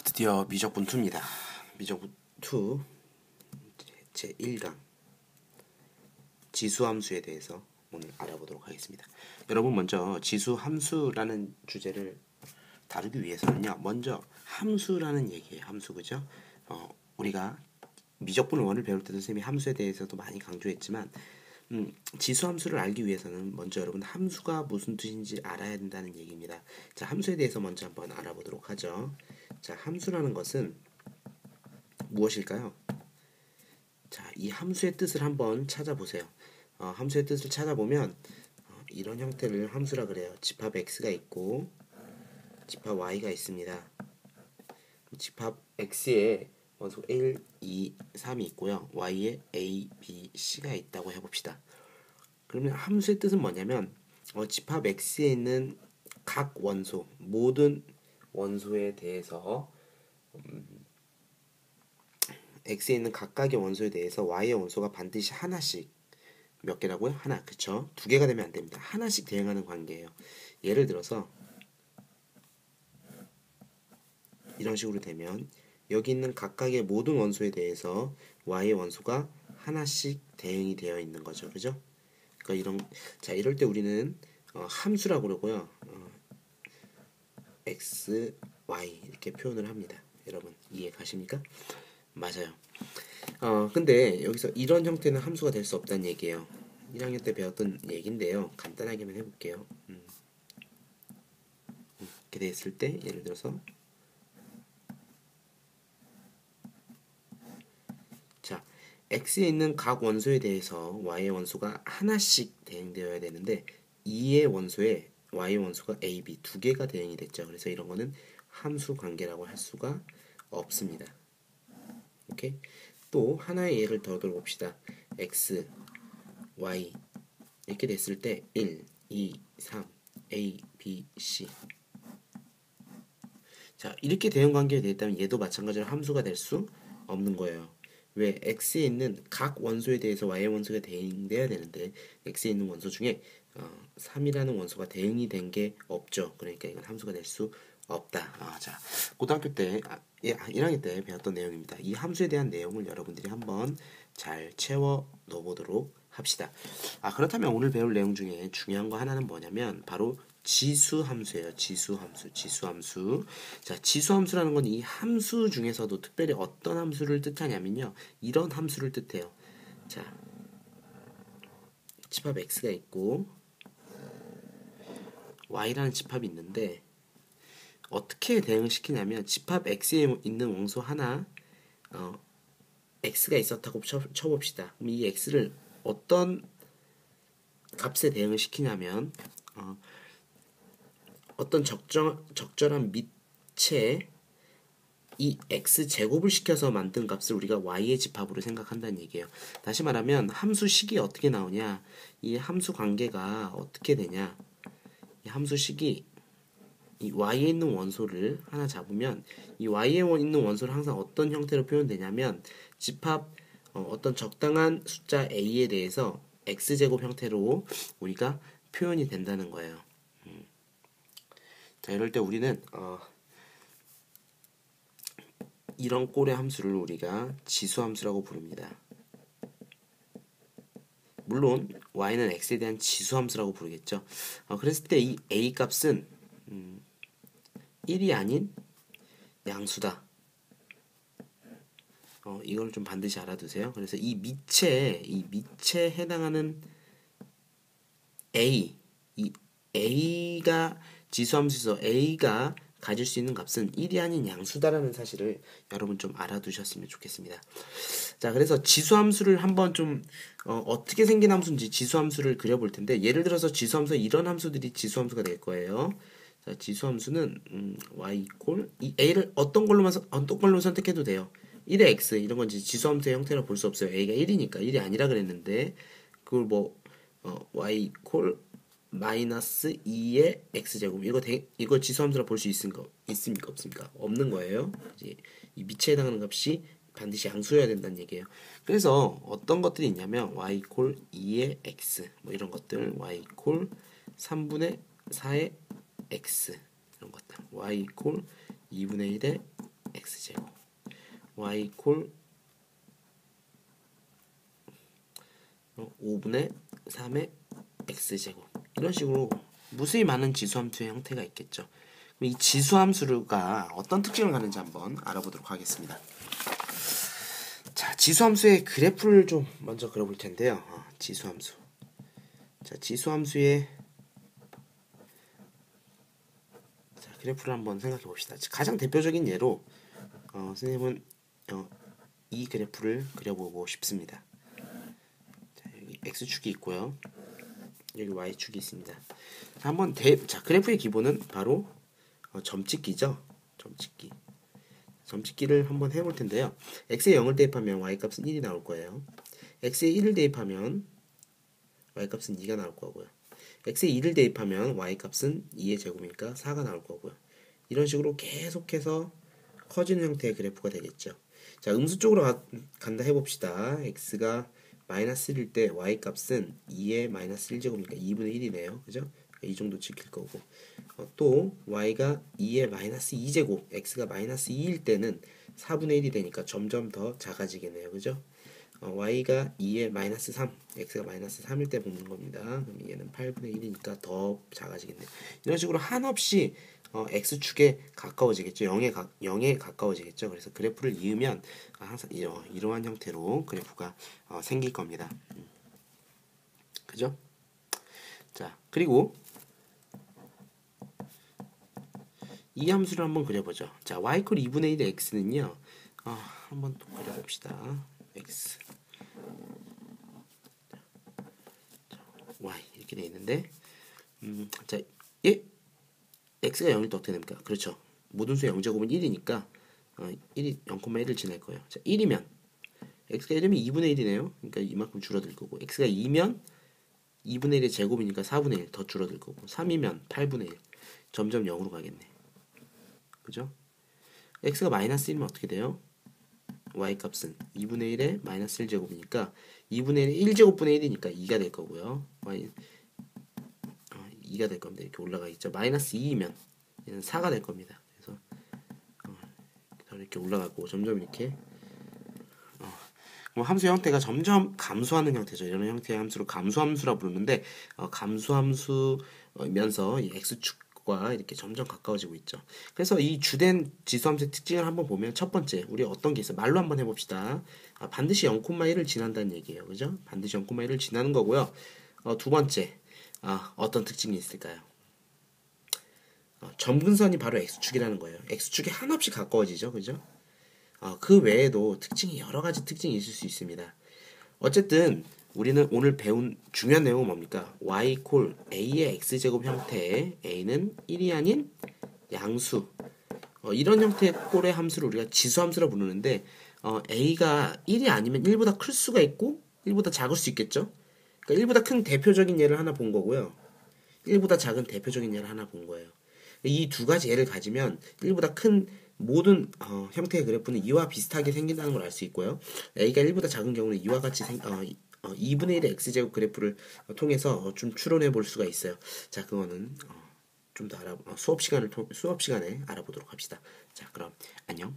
드디어 미적분 2입니다. 미적분 2 제 1강 지수함수에 대해서 오늘 알아보도록 하겠습니다. 여러분, 먼저 지수함수라는 주제를 다루기 위해서는요, 먼저 함수라는 얘기예요. 함수, 그죠? 우리가 미적분 1을 배울 때도 선생님이 함수에 대해서도 많이 강조했지만 지수함수를 알기 위해서는 먼저 여러분 함수가 무슨 뜻인지 알아야 된다는 얘기입니다. 자, 함수에 대해서 먼저 한번 알아보도록 하죠. 자, 함수라는 것은 무엇일까요? 자, 이 함수의 뜻을 한번 찾아보세요. 함수의 뜻을 찾아보면 이런 형태를 함수라 그래요. 집합 x가 있고 집합 y가 있습니다. 집합 x에 원소 1, 2, 3이 있고요. y에 a, b, c가 있다고 해봅시다. 그러면 함수의 뜻은 뭐냐면 집합 x에 있는 각 원소, 모든 원소에 대해서 x에 있는 각각의 원소에 대해서 y의 원소가 반드시 하나씩, 몇 개라고요? 하나, 그쵸? 두 개가 되면 안 됩니다. 하나씩 대응하는 관계예요. 예를 들어서 이런 식으로 되면 여기 있는 각각의 모든 원소에 대해서 y의 원소가 하나씩 대응이 되어 있는 거죠. 그죠? 그러니까 이럴 때 우리는 함수라고 그러고요. x, y 이렇게 표현을 합니다. 여러분 이해 가십니까? 맞아요. 근데 여기서 이런 형태는 함수가 될 수 없다는 얘기예요. 1학년 때 배웠던 얘기인데요. 간단하게만 해볼게요. 이렇게 됐을 때 예를 들어서 자, x에 있는 각 원소에 대해서 y의 원소가 하나씩 대응되어야 되는데 2의 원소에 y의 원소가 a, b 두 개가 대응이 됐죠. 그래서 이런 거는 함수 관계라고 할 수가 없습니다. 오케이? 또 하나의 예를 더 들어봅시다. x, y 이렇게 됐을 때 1, 2, 3, a, b, c. 자, 이렇게 대응 관계가 되었다면 얘도 마찬가지로 함수가 될 수 없는 거예요. 왜? x에 있는 각 원소에 대해서 y의 원소가 대응돼야 되는데 x에 있는 원소 중에 3이라는 원소가 대응이 된 게 없죠. 그러니까 이건 함수가 될 수 없다. 자, 고등학교 때 1학년 때 배웠던 내용입니다. 이 함수에 대한 내용을 여러분들이 한번 잘 채워 넣어보도록 합시다. 그렇다면 오늘 배울 내용 중에 중요한 거 하나는 뭐냐면 바로 지수함수예요. 지수함수. 자, 지수함수라는 건 이 함수 중에서도 특별히 어떤 함수를 뜻하냐면요, 이런 함수를 뜻해요. 자, 집합 x가 있고 y라는 집합이 있는데 어떻게 대응을 시키냐면 집합 x에 있는 원소 하나 x가 있었다고 쳐봅시다. 그럼 이 x를 어떤 값에 대응을 시키냐면 어떤 적절한 밑에 이 x제곱을 시켜서 만든 값을 우리가 y의 집합으로 생각한다는 얘기예요. 다시 말하면 함수식이 어떻게 나오냐, 이 함수 관계가 어떻게 되냐, 이 함수식이 이 y에 있는 원소를 하나 잡으면 이 y에 있는 원소를 항상 어떤 형태로 표현되냐면 집합 어떤 적당한 숫자 a에 대해서 x제곱 형태로 우리가 표현이 된다는 거예요. 자, 이럴 때 우리는 이런 꼴의 함수를 우리가 지수함수라고 부릅니다. 물론 y는 x에 대한 지수함수라고 부르겠죠. 그랬을 때 이 a 값은 1이 아닌 양수다. 이걸 좀 반드시 알아두세요. 그래서 이 밑에 해당하는 a, 이 a가 지수함수에서 a가 가질 수 있는 값은 1이 아닌 양수다라는 사실을 여러분 좀 알아두셨으면 좋겠습니다. 자, 그래서 지수함수를 한번 좀 어떻게 생긴 함수인지 지수함수를 그려볼 텐데, 예를 들어서 지수함수 이런 함수들이 지수함수가 될 거예요. 자, 지수함수는 y 이퀄 이 a를 어떤 걸로 선택해도 돼요. 1의 x 이런 건 지수함수의 형태로 볼 수 없어요. a가 1이니까 1이 아니라 그랬는데 그걸 y 이퀄 마이너스 2의 x제곱 이거 지수함수라 볼 수 있습니까? 없습니까? 없는 거예요. 이제 이 밑에 해당하는 값이 반드시 양수여야 된다는 얘기예요. 그래서 어떤 것들이 있냐면 y 이퀄 2의 x 이런 것들, y 이퀄 3분의 4의 x 이런 것들, y 이퀄 2분의 1의 x제곱 y 콜 5분의 3의 x제곱 이런 식으로 무수히 많은 지수함수의 형태가 있겠죠. 이 지수함수가 어떤 특징을 가는지 한번 알아보도록 하겠습니다. 자, 지수함수의 그래프를 좀 먼저 그려볼 텐데요. 지수함수. 자, 지수함수의 그래프를 한번 생각해 봅시다. 가장 대표적인 예로 선생님은 이 그래프를 그려보고 싶습니다. 자, 여기 x축이 있고요. 여기 y축이 있습니다. 자, 한번 그래프의 기본은 바로 점찍기죠. 점찍기를 한번 해볼 텐데요. x에 0을 대입하면 y값은 1이 나올 거예요. x에 1을 대입하면 y값은 2가 나올 거고요. x에 2를 대입하면 y값은 2의 제곱이니까 4가 나올 거고요. 이런 식으로 계속해서 커지는 형태의 그래프가 되겠죠. 자, 음수 쪽으로 간다 해봅시다. x가 마이너스 1일 때 y값은 2의 마이너스 1제곱이니까 2분의 1이네요. 그죠? 이 정도 지킬 거고 또 y가 2의 마이너스 2제곱 x가 마이너스 2일 때는 4분의 1이 되니까 점점 더 작아지겠네요. 그죠? y가 2의 마이너스 3 x가 마이너스 3일 때 보는 겁니다. 그럼 얘는 8분의 1이니까 더 작아지겠네요. 이런 식으로 한없이 x축에 가까워지겠죠. 0에 가까워지겠죠. 그래서 그래프를 이으면 항상 이러한 형태로 그래프가 생길 겁니다. 그죠? 자, 그리고 이 함수를 한번 그려보죠. 자, y 콜 2분의 1의 x는요. 한번 또 그려봅시다. x y 이렇게 돼 있는데 자, x가 0일 때 어떻게 됩니까? 그렇죠. 모든 수의 0제곱은 1이니까 1이 0,1을 지날 거예요. 자, 1이면 x가 1이면 2분의 1이네요. 그러니까 이만큼 줄어들 거고 x가 2면 2분의 1의 제곱이니까 4분의 1 더 줄어들 거고 3이면 8분의 1 점점 0으로 가겠네. 그죠? x가 마이너스 1이면 어떻게 돼요? y값은 2분의 1의 마이너스 1제곱이니까 2분의 1의 1제곱분의 1이니까 2가 될 거고요. 2가 될 겁니다. 이렇게 올라가 있죠. 마이너스 2이면 얘는 4가 될 겁니다. 그래서 이렇게 올라가고 점점 이렇게 함수의 형태가 점점 감소하는 형태죠. 이런 형태의 함수를 감소함수라 부르는데 감소함수면서 이 x축과 이렇게 점점 가까워지고 있죠. 그래서 이 주된 지수함수의 특징을 한번 보면 첫 번째 우리 어떤 게 있어요? 말로 한번 해봅시다. 반드시 0,1을 지난다는 얘기예요. 그죠? 반드시 0,1을 지나는 거고요. 두 번째 어떤 특징이 있을까요? 점근선이 바로 x축이라는 거예요. x축이 한없이 가까워지죠. 그죠? 그 외에도 여러 가지 특징이 있을 수 있습니다. 어쨌든 우리는 오늘 배운 중요한 내용은 뭡니까? y 콜 a의 x제곱 형태의 a는 1이 아닌 양수 이런 형태의 꼴의 함수를 우리가 지수함수라 부르는데 a가 1이 아니면 1보다 클 수가 있고 1보다 작을 수 있겠죠? 그러니까 1보다 큰 대표적인 예를 하나 본 거고요. 1보다 작은 대표적인 예를 하나 본 거예요. 이 두 가지 예를 가지면 1보다 큰 모든 형태의 그래프는 이와 비슷하게 생긴다는 걸 알 수 있고요. a가 1보다 작은 경우는 이와 같이 2분의 1의 x제곱 그래프를 통해서 좀 추론해 볼 수가 있어요. 자, 그거는 좀 더 수업 시간에 알아보도록 합시다. 자, 그럼 안녕.